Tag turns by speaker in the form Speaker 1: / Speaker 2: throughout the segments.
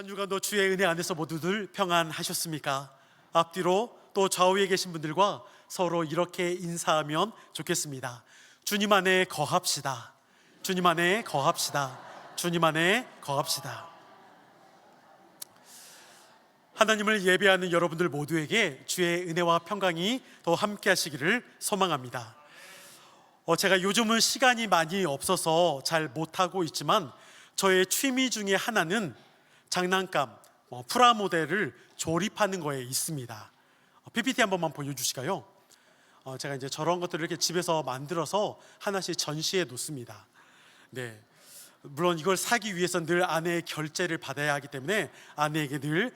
Speaker 1: 한 주간도 주의 은혜 안에서 모두들 평안하셨습니까? 앞뒤로 또 좌우에 계신 분들과 서로 이렇게 인사하면 좋겠습니다. 주님 안에 거합시다. 주님 안에 거합시다. 주님 안에 거합시다. 하나님을 예배하는 여러분들 모두에게 주의 은혜와 평강이 더 함께 하시기를 소망합니다. 제가 요즘은 시간이 많이 없어서 잘 못하고 있지만 저의 취미 중에 하나는 장난감, 프라모델을 조립하는 거에 있습니다. PPT 한 번만 보여주실까요? 제가 이제 저런 것들을 이렇게 집에서 만들어서 하나씩 전시해 놓습니다. 네, 물론 이걸 사기 위해서 늘 아내의 결제를 받아야 하기 때문에 아내에게 늘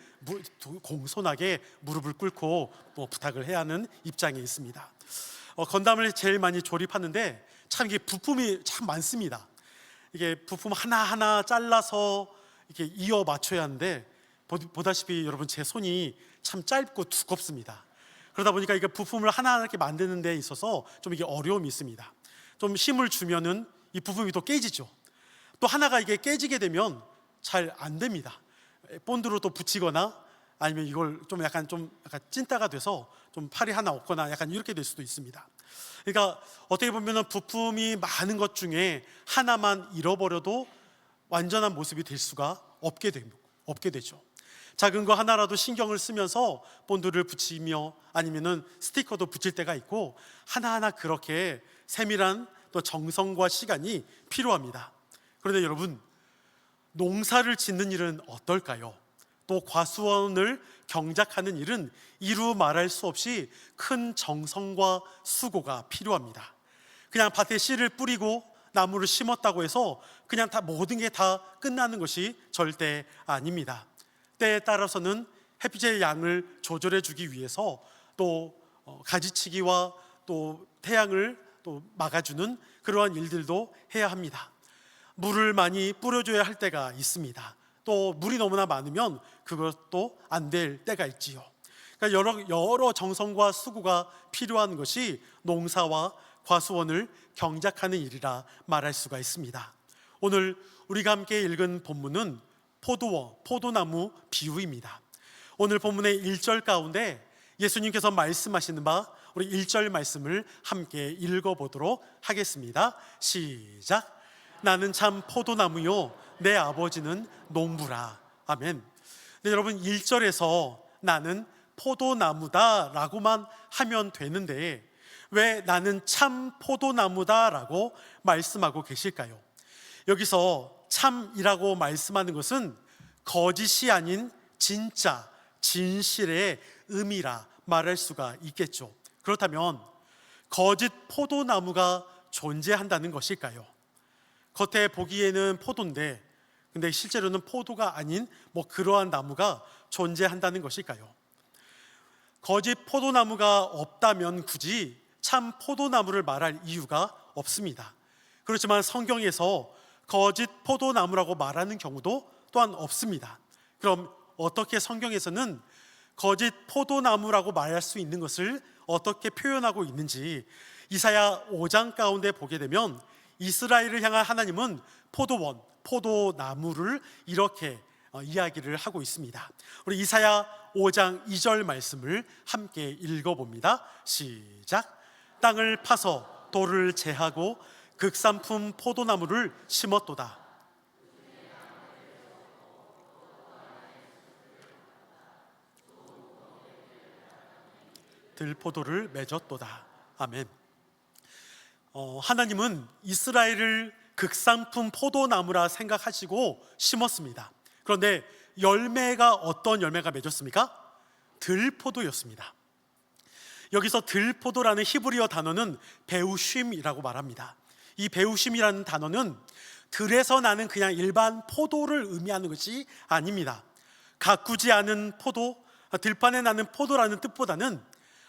Speaker 1: 공손하게 무릎을 꿇고 부탁을 해야 하는 입장에 있습니다. 건담을 제일 많이 조립하는데 참 이게 부품이 참 많습니다. 이게 부품 하나하나 잘라서 이렇게 이어 맞춰야 하는데 보다시피 여러분 제 손이 참 짧고 두껍습니다. 그러다 보니까 이게 부품을 하나하나 이렇게 만드는 데 있어서 좀 이게 어려움이 있습니다. 좀 힘을 주면은 이 부품이 또 깨지죠. 또 하나가 이게 깨지게 되면 잘 안 됩니다. 본드로 또 붙이거나 아니면 이걸 좀 약간 찐따가 돼서 좀 팔이 하나 없거나 약간 이렇게 될 수도 있습니다. 그러니까 어떻게 보면은 부품이 많은 것 중에 하나만 잃어버려도 완전한 모습이 될 수가 없게 되죠. 작은 거 하나라도 신경을 쓰면서 본드를 붙이며 아니면은 스티커도 붙일 때가 있고 하나하나 그렇게 세밀한 또 정성과 시간이 필요합니다. 그런데 여러분, 농사를 짓는 일은 어떨까요? 또 과수원을 경작하는 일은 이루 말할 수 없이 큰 정성과 수고가 필요합니다. 그냥 밭에 씨를 뿌리고 나무를 심었다고 해서 그냥 다 모든 게 다 끝나는 것이 절대 아닙니다. 때에 따라서는 햇빛의 양을 조절해 주기 위해서 또 가지치기와 또 태양을 또 막아주는 그러한 일들도 해야 합니다. 물을 많이 뿌려줘야 할 때가 있습니다. 또 물이 너무나 많으면 그것도 안 될 때가 있지요. 그러니까 여러 정성과 수고가 필요한 것이 농사와 과수원을 경작하는 일이라 말할 수가 있습니다. 오늘 우리가 함께 읽은 본문은 포도나무 비유입니다. 오늘 본문의 1절 가운데 예수님께서 말씀하시는 바 우리 1절 말씀을 함께 읽어보도록 하겠습니다. 시작. 나는 참 포도나무요 내 아버지는 농부라. 아멘. 네, 여러분 1절에서 나는 포도나무다 라고만 하면 되는데 왜 나는 참 포도나무다 라고 말씀하고 계실까요? 여기서 참이라고 말씀하는 것은 거짓이 아닌 진짜, 진실의 의미라 말할 수가 있겠죠. 그렇다면 거짓 포도나무가 존재한다는 것일까요? 겉에 보기에는 포도인데 근데 실제로는 포도가 아닌 그러한 나무가 존재한다는 것일까요? 거짓 포도나무가 없다면 굳이 참 포도나무를 말할 이유가 없습니다. 그렇지만 성경에서 거짓 포도나무라고 말하는 경우도 또한 없습니다. 그럼 어떻게 성경에서는 거짓 포도나무라고 말할 수 있는 것을 어떻게 표현하고 있는지 이사야 5장 가운데 보게 되면 이스라엘을 향한 하나님은 포도나무를 이렇게 이야기를 하고 있습니다. 우리 이사야 5장 2절 말씀을 함께 읽어봅니다. 시작. 땅을 파서 돌을 제하고 극산품 포도나무를 심었도다. 들포도를 맺었도다. 아멘. 하나님은 이스라엘을 극산품 포도나무라 생각하시고 심었습니다. 그런데 열매가 어떤 열매가 맺었습니까? 들포도였습니다. 여기서 들포도라는 히브리어 단어는 베우쉼이라고 말합니다. 이 베우쉼이라는 단어는 들에서 나는 그냥 일반 포도를 의미하는 것이 아닙니다. 가꾸지 않은 포도, 들판에 나는 포도라는 뜻보다는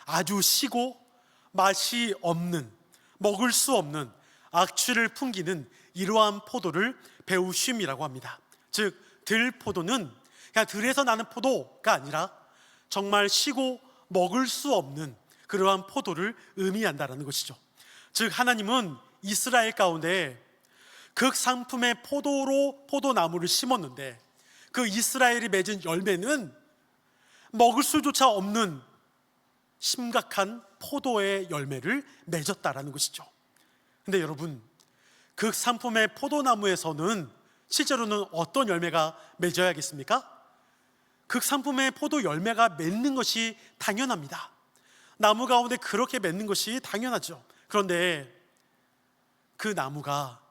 Speaker 1: 아주 시고 맛이 없는, 먹을 수 없는 악취를 풍기는 이러한 포도를 베우쉼이라고 합니다. 즉 들포도는 그냥 들에서 나는 포도가 아니라 정말 시고 먹을 수 없는 그러한 포도를 의미한다는 것이죠. 즉 하나님은 이스라엘 가운데 극상품의 포도나무를 심었는데 그 이스라엘이 맺은 열매는 먹을 수조차 없는 심각한 포도의 열매를 맺었다라는 것이죠. 근데 여러분, 극상품의 포도나무에서는 실제로는 어떤 열매가 맺어야겠습니까? 극상품의 포도 열매가 맺는 것이 당연합니다. 나무 가운데 그렇게 맺는 것이 당연하죠. 그런데 그 나무가,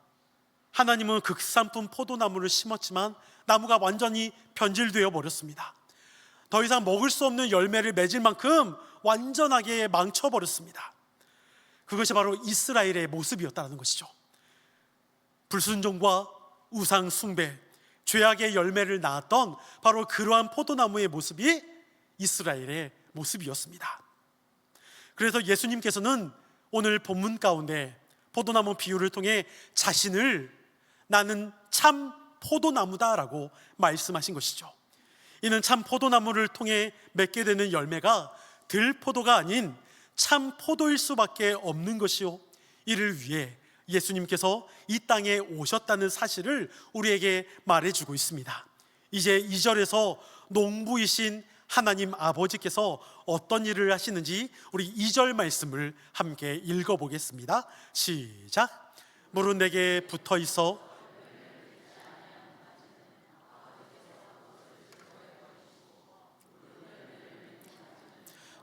Speaker 1: 하나님은 극상품 포도나무를 심었지만 나무가 완전히 변질되어 버렸습니다. 더 이상 먹을 수 없는 열매를 맺을 만큼 완전하게 망쳐버렸습니다. 그것이 바로 이스라엘의 모습이었다는 것이죠. 불순종과 우상 숭배, 죄악의 열매를 낳았던 바로 그러한 포도나무의 모습이 이스라엘의 모습이었습니다. 그래서 예수님께서는 오늘 본문 가운데 포도나무 비유를 통해 자신을 나는 참 포도나무다라고 말씀하신 것이죠. 이는 참 포도나무를 통해 맺게 되는 열매가 들포도가 아닌 참 포도일 수밖에 없는 것이요, 이를 위해 예수님께서 이 땅에 오셨다는 사실을 우리에게 말해주고 있습니다. 이제 2절에서 농부이신 하나님 아버지께서 어떤 일을 하시는지 우리 2절 말씀을 함께 읽어보겠습니다. 시작. 물은 내게 붙어 있어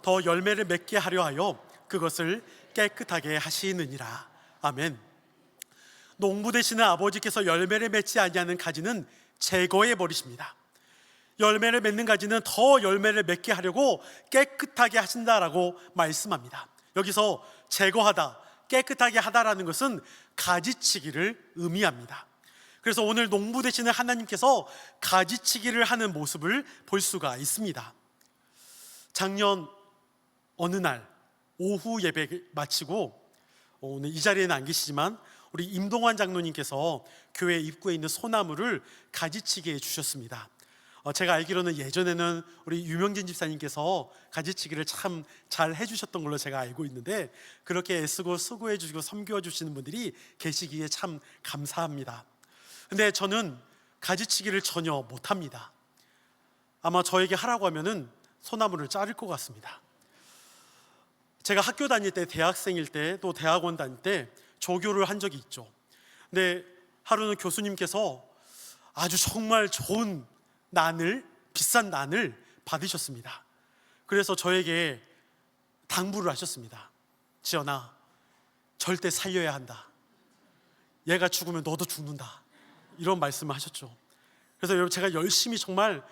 Speaker 1: 더 열매를 맺게 하려 하여 그것을 깨끗하게 하시느니라. 아멘. 농부 되시는 아버지께서 열매를 맺지 아니하는 가지는 제거해 버리십니다. 열매를 맺는 가지는 더 열매를 맺게 하려고 깨끗하게 하신다라고 말씀합니다. 여기서 제거하다, 깨끗하게 하다라는 것은 가지치기를 의미합니다. 그래서 오늘 농부 되시는 하나님께서 가지치기를 하는 모습을 볼 수가 있습니다. 작년 어느 날 오후 예배 마치고, 오늘 이 자리에는 안 계시지만 우리 임동환 장로님께서 교회 입구에 있는 소나무를 가지치기해 주셨습니다. 제가 알기로는 예전에는 우리 유명진 집사님께서 가지치기를 참 잘 해주셨던 걸로 제가 알고 있는데, 그렇게 애쓰고 수고해 주시고 섬겨 주시는 분들이 계시기에 참 감사합니다. 근데 저는 가지치기를 전혀 못합니다. 아마 저에게 하라고 하면은 소나무를 자를 것 같습니다. 제가 학교 다닐 때, 대학생일 때, 또 대학원 다닐 때 조교를 한 적이 있죠. 근데 하루는 교수님께서 아주 정말 좋은 난을, 비싼 난을 받으셨습니다. 그래서 저에게 당부를 하셨습니다. 지연아, 절대 살려야 한다. 얘가 죽으면 너도 죽는다. 이런 말씀을 하셨죠. 그래서 여러분, 제가 열심히 정말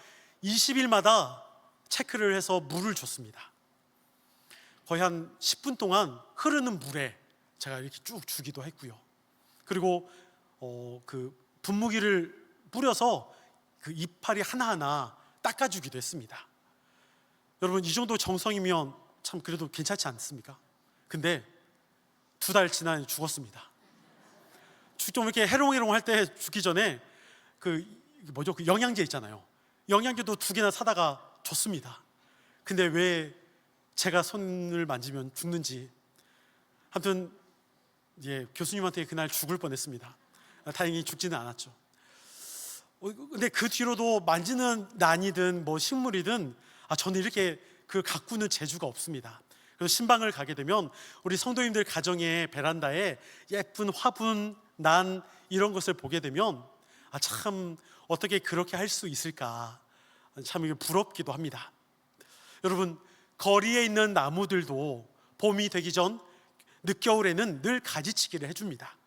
Speaker 1: 20일마다 체크를 해서 물을 줬습니다. 거의 한 10분 동안 흐르는 물에 제가 이렇게 쭉 주기도 했고요. 그리고 그 분무기를 뿌려서 그 이파리 하나하나 닦아주기도 했습니다. 여러분, 이 정도 정성이면 참 그래도 괜찮지 않습니까? 근데 2달 지나 죽었습니다. 좀 이렇게 해롱해롱 할 때 죽기 전에 그 영양제 있잖아요. 영양제도 2개나 사다가 줬습니다. 근데 왜 제가 손을 만지면 죽는지, 아무튼 교수님한테 그날 죽을 뻔했습니다. 다행히 죽지는 않았죠. 근데 그 뒤로도 만지는 난이든 뭐 식물이든 저는 이렇게 그 가꾸는 재주가 없습니다. 그래서 신방을 가게 되면 우리 성도님들 가정의 베란다에 예쁜 화분, 난 이런 것을 보게 되면 참 어떻게 그렇게 할 수 있을까, 참 이게 부럽기도 합니다. 여러분, 거리에 있는 나무들도 봄이 되기 전 늦겨울에는 늘 가지치기를 해줍니다.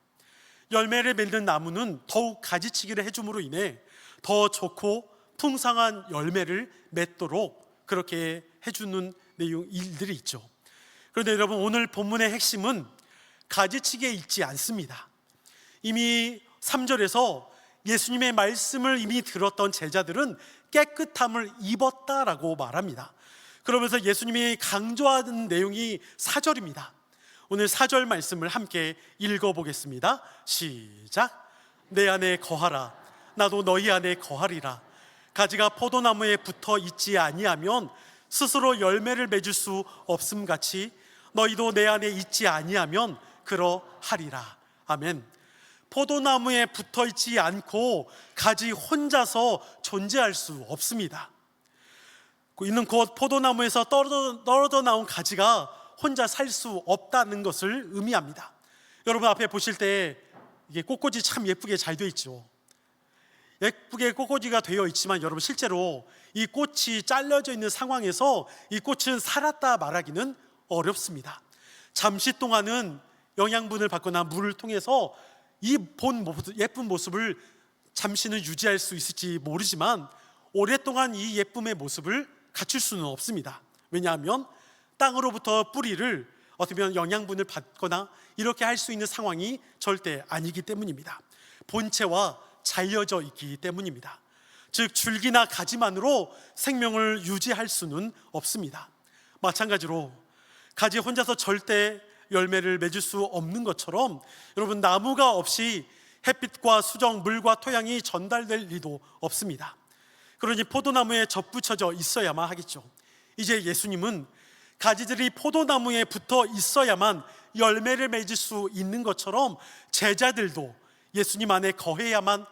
Speaker 1: 열매를 맺는 나무는 더욱 가지치기를 해줌으로 인해 더 좋고 풍성한 열매를 맺도록 그렇게 해주는 일들이 있죠. 그런데 여러분, 오늘 본문의 핵심은 가지치기에 있지 않습니다. 이미 3절에서 예수님의 말씀을 이미 들었던 제자들은 깨끗함을 입었다라고 말합니다. 그러면서 예수님이 강조하는 내용이 4절입니다. 오늘 4절 말씀을 함께 읽어보겠습니다. 시작. 내 안에 거하라. 나도 너희 안에 거하리라. 가지가 포도나무에 붙어 있지 아니하면 스스로 열매를 맺을 수 없음같이 너희도 내 안에 있지 아니하면 그러하리라. 아멘. 포도나무에 붙어 있지 않고 가지 혼자서 존재할 수 없습니다. 이는 곧 포도나무에서 떨어져 나온 가지가 혼자 살 수 없다는 것을 의미합니다. 여러분 앞에 보실 때 이게 꽃꽂이 참 예쁘게 잘 되어 있죠. 예쁘게 꽃꽂이가 되어 있지만 여러분 실제로 이 꽃이 잘려져 있는 상황에서 이 꽃은 살았다 말하기는 어렵습니다. 잠시 동안은 영양분을 받거나 물을 통해서 이 예쁜 모습을 잠시는 유지할 수 있을지 모르지만 오랫동안 이 예쁨의 모습을 갖출 수는 없습니다. 왜냐하면 땅으로부터 뿌리를 어떻게 보면 영양분을 받거나 이렇게 할 수 있는 상황이 절대 아니기 때문입니다. 본체와 잘려져 있기 때문입니다. 즉 줄기나 가지만으로 생명을 유지할 수는 없습니다. 마찬가지로 가지 혼자서 절대 열매를 맺을 수 없는 것처럼 여러분 나무가 없이 햇빛과 수정, 물과 토양이 전달될 리도 없습니다. 그러니 포도나무에 접붙여져 있어야만 하겠죠. 이제 예수님은 가지들이 포도나무에 붙어 있어야만 열매를 맺을 수 있는 것처럼 제자들도 예수님 안에 거해야만,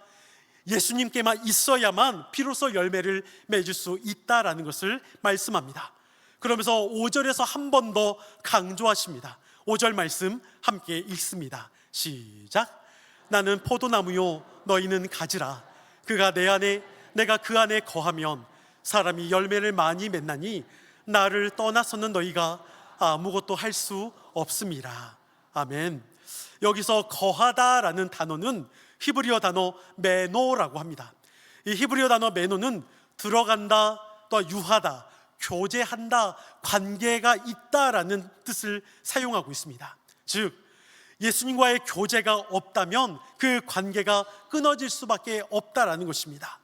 Speaker 1: 예수님께만 있어야만 비로소 열매를 맺을 수 있다라는 것을 말씀합니다. 그러면서 5절에서 한 번 더 강조하십니다. 5절 말씀 함께 읽습니다. 시작. 나는 포도나무요 너희는 가지라. 그가 내 안에 내가 그 안에 거하면 사람이 열매를 많이 맺나니 나를 떠나서는 너희가 아무것도 할 수 없음이라. 아멘. 여기서 거하다라는 단어는 히브리어 단어 메노라고 합니다. 이 히브리어 단어 메노는 들어간다, 또 유하다, 교제한다, 관계가 있다라는 뜻을 사용하고 있습니다. 즉 예수님과의 교제가 없다면 그 관계가 끊어질 수밖에 없다라는 것입니다.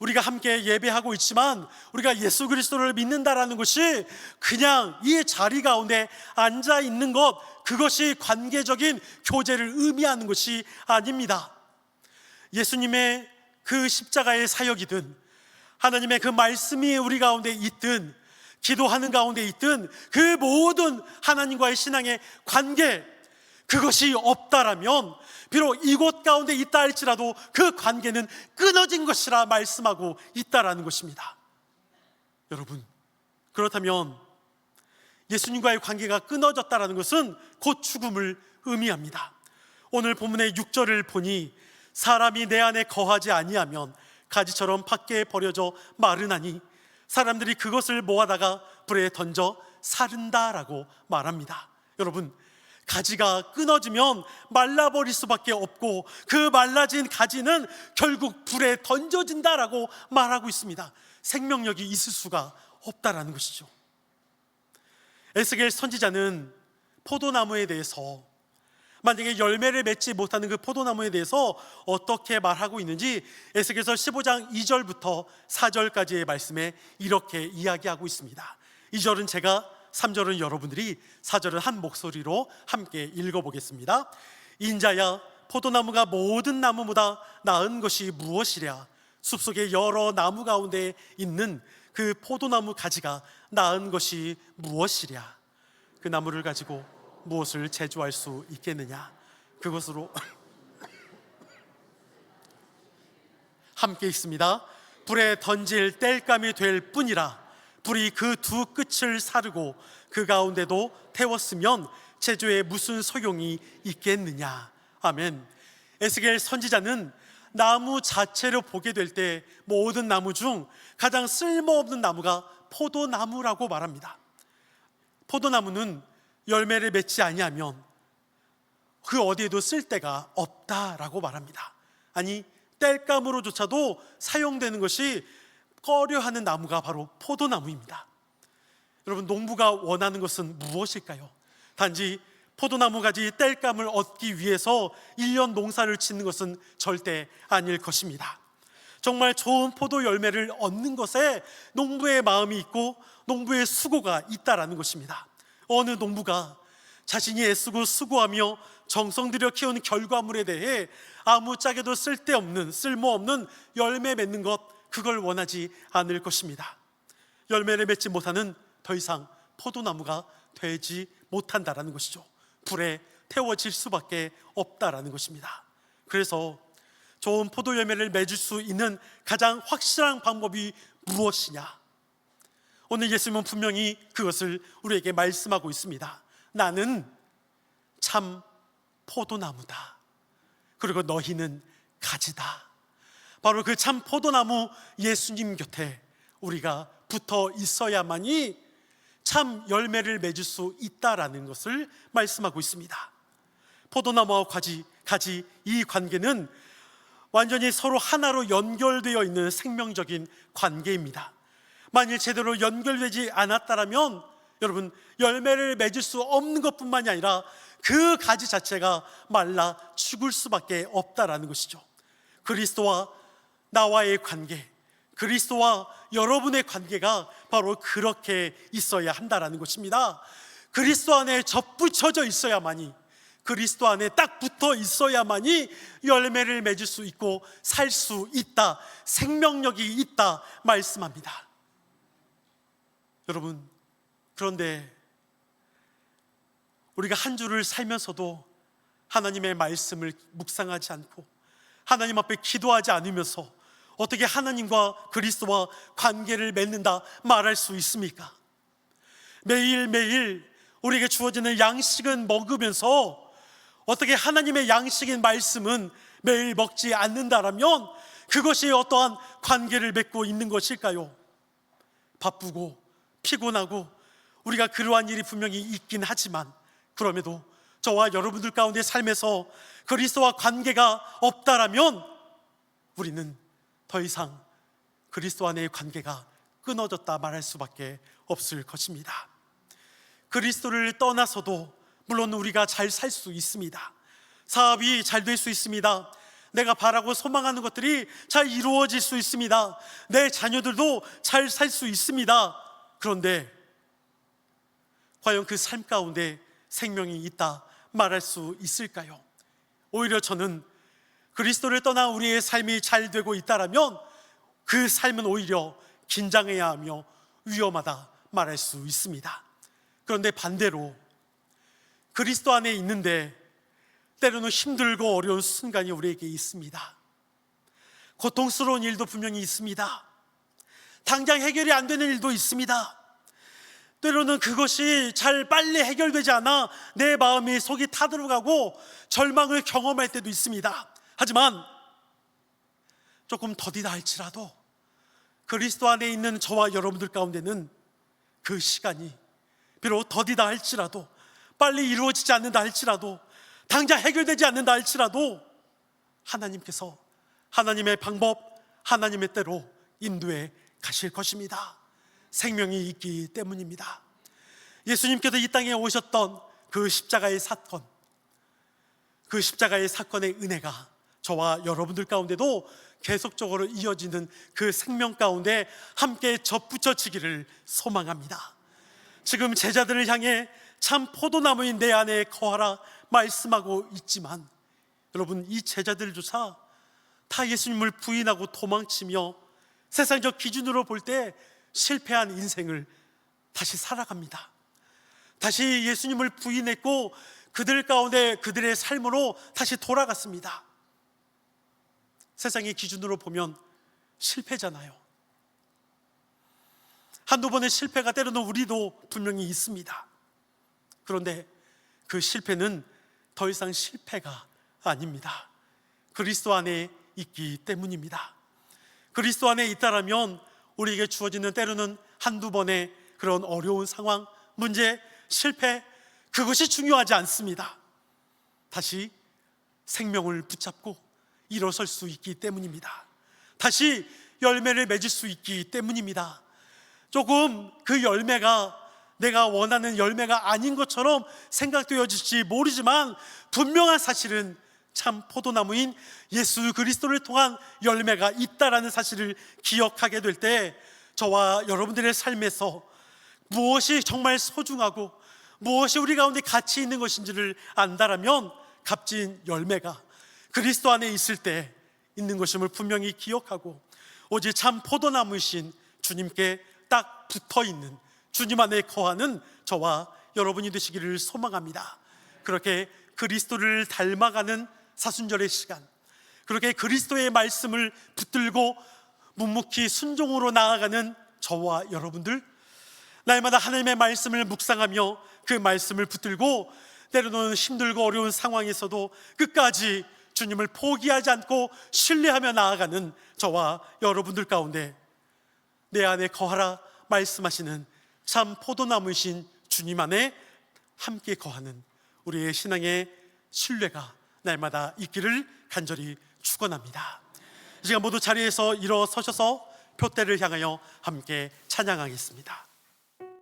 Speaker 1: 우리가 함께 예배하고 있지만 우리가 예수 그리스도를 믿는다라는 것이 그냥 이 자리 가운데 앉아 있는 것, 그것이 관계적인 교제를 의미하는 것이 아닙니다. 예수님의 그 십자가의 사역이든 하나님의 그 말씀이 우리 가운데 있든 기도하는 가운데 있든 그 모든 하나님과의 신앙의 관계, 그것이 없다라면 비록 이곳 가운데 있다 할지라도 그 관계는 끊어진 것이라 말씀하고 있다라는 것입니다. 여러분, 그렇다면 예수님과의 관계가 끊어졌다라는 것은 곧 죽음을 의미합니다. 오늘 본문의 6절을 보니 사람이 내 안에 거하지 아니하면 가지처럼 밖에 버려져 마르나니 사람들이 그것을 모아다가 불에 던져 사른다라고 말합니다. 여러분, 가지가 끊어지면 말라버릴 수밖에 없고 그 말라진 가지는 결국 불에 던져진다라고 말하고 있습니다. 생명력이 있을 수가 없다라는 것이죠. 에스겔 선지자는 포도나무에 대해서, 만약에 열매를 맺지 못하는 그 포도나무에 대해서 어떻게 말하고 있는지 에스겔서 15장 2절부터 4절까지의 말씀에 이렇게 이야기하고 있습니다. 2절은 제가, 3절은 여러분들이, 4절은 한 목소리로 함께 읽어보겠습니다. 인자야, 포도나무가 모든 나무보다 나은 것이 무엇이랴? 숲속의 여러 나무 가운데 있는 그 포도나무 가지가 나은 것이 무엇이랴? 그 나무를 가지고 무엇을 제조할 수 있겠느냐? 그것으로 함께 있습니다. 불에 던질 땔감이 될 뿐이라. 불이 그 두 끝을 사르고 그 가운데도 태웠으면 제조에 무슨 소용이 있겠느냐? 아멘. 에스겔 선지자는 나무 자체로 보게 될 때 모든 나무 중 가장 쓸모없는 나무가 포도나무라고 말합니다. 포도나무는 열매를 맺지 아니하면 그 어디에도 쓸데가 없다라고 말합니다. 아니, 땔감으로조차도 사용되는 것이 꺼려하는 나무가 바로 포도나무입니다. 여러분, 농부가 원하는 것은 무엇일까요? 단지 포도나무 가지 땔감을 얻기 위해서 1년 농사를 짓는 것은 절대 아닐 것입니다. 정말 좋은 포도 열매를 얻는 것에 농부의 마음이 있고 농부의 수고가 있다라는 것입니다. 어느 농부가 자신이 애쓰고 수고하며 정성 들여 키운 결과물에 대해 아무짝에도 쓸모없는 열매 맺는 것, 그걸 원하지 않을 것입니다. 열매를 맺지 못하는 더 이상 포도나무가 되지 못한다라는 것이죠. 불에 태워질 수밖에 없다라는 것입니다. 그래서 좋은 포도 열매를 맺을 수 있는 가장 확실한 방법이 무엇이냐? 오늘 예수님은 분명히 그것을 우리에게 말씀하고 있습니다. 나는 참 포도나무다. 그리고 너희는 가지다. 바로 그 참 포도나무 예수님 곁에 우리가 붙어 있어야만이 참 열매를 맺을 수 있다라는 것을 말씀하고 있습니다. 포도나무와 가지 이 관계는 완전히 서로 하나로 연결되어 있는 생명적인 관계입니다. 만일 제대로 연결되지 않았다면 여러분, 열매를 맺을 수 없는 것뿐만이 아니라 그 가지 자체가 말라 죽을 수밖에 없다라는 것이죠. 그리스도와 나와의 관계, 그리스도와 여러분의 관계가 바로 그렇게 있어야 한다라는 것입니다. 그리스도 안에 접붙여져 있어야만이, 그리스도 안에 딱 붙어 있어야만이 열매를 맺을 수 있고 살 수 있다, 생명력이 있다 말씀합니다. 여러분, 그런데 우리가 한 주를 살면서도 하나님의 말씀을 묵상하지 않고 하나님 앞에 기도하지 않으면서 어떻게 하나님과 그리스도와 관계를 맺는다 말할 수 있습니까? 매일매일 우리에게 주어지는 양식은 먹으면서 어떻게 하나님의 양식인 말씀은 매일 먹지 않는다라면 그것이 어떠한 관계를 맺고 있는 것일까요? 바쁘고 피곤하고 우리가 그러한 일이 분명히 있긴 하지만 그럼에도 저와 여러분들 가운데 삶에서 그리스도와 관계가 없다라면 우리는 더 이상 그리스도 안의 관계가 끊어졌다 말할 수밖에 없을 것입니다. 그리스도를 떠나서도 물론 우리가 잘 살 수 있습니다. 사업이 잘 될 수 있습니다. 내가 바라고 소망하는 것들이 잘 이루어질 수 있습니다. 내 자녀들도 잘 살 수 있습니다. 그런데 과연 그 삶 가운데 생명이 있다 말할 수 있을까요? 오히려 저는 그리스도를 떠나 우리의 삶이 잘 되고 있다라면 그 삶은 오히려 긴장해야 하며 위험하다 말할 수 있습니다. 그런데 반대로 그리스도 안에 있는데 때로는 힘들고 어려운 순간이 우리에게 있습니다. 고통스러운 일도 분명히 있습니다. 당장 해결이 안 되는 일도 있습니다. 때로는 그것이 잘 빨리 해결되지 않아 내 마음이 속이 타들어가고 절망을 경험할 때도 있습니다. 하지만 조금 더디다 할지라도 그리스도 안에 있는 저와 여러분들 가운데는 그 시간이 비록 더디다 할지라도 빨리 이루어지지 않는다 할지라도 당장 해결되지 않는다 할지라도 하나님께서 하나님의 방법, 하나님의 때로 인도해 가실 것입니다. 생명이 있기 때문입니다. 예수님께서 이 땅에 오셨던 그 십자가의 사건, 그 십자가의 사건의 은혜가 저와 여러분들 가운데도 계속적으로 이어지는 그 생명 가운데 함께 접붙여지기를 소망합니다. 지금 제자들을 향해 참 포도나무인 내 안에 거하라 말씀하고 있지만 여러분, 이 제자들조차 다 예수님을 부인하고 도망치며 세상적 기준으로 볼 때 실패한 인생을 다시 살아갑니다. 다시 예수님을 부인했고 그들 가운데 그들의 삶으로 다시 돌아갔습니다. 세상의 기준으로 보면 실패잖아요. 한두 번의 실패가 때로는 우리도 분명히 있습니다. 그런데 그 실패는 더 이상 실패가 아닙니다. 그리스도 안에 있기 때문입니다. 그리스도 안에 있다라면 우리에게 주어지는 때로는 한두 번의 그런 어려운 상황, 문제, 실패, 그것이 중요하지 않습니다. 다시 생명을 붙잡고 일어설 수 있기 때문입니다. 다시 열매를 맺을 수 있기 때문입니다. 조금 그 열매가 내가 원하는 열매가 아닌 것처럼 생각되어질지 모르지만 분명한 사실은 참 포도나무인 예수 그리스도를 통한 열매가 있다라는 사실을 기억하게 될 때 저와 여러분들의 삶에서 무엇이 정말 소중하고 무엇이 우리 가운데 가치 있는 것인지를 안다라면 값진 열매가 그리스도 안에 있을 때 있는 것임을 분명히 기억하고 오직 참 포도나무이신 주님께 딱 붙어있는 주님 안에 거하는 저와 여러분이 되시기를 소망합니다. 그렇게 그리스도를 닮아가는 사순절의 시간, 그렇게 그리스도의 말씀을 붙들고 묵묵히 순종으로 나아가는 저와 여러분들, 날마다 하나님의 말씀을 묵상하며 그 말씀을 붙들고 때로는 힘들고 어려운 상황에서도 끝까지 주님을 포기하지 않고 신뢰하며 나아가는 저와 여러분들 가운데 내 안에 거하라 말씀하시는 참 포도나무이신 주님 안에 함께 거하는 우리의 신앙의 신뢰가 날마다 있기를 간절히 축원합니다. 이 시간 모두 자리에서 일어서셔서 표대를 향하여 함께 찬양하겠습니다.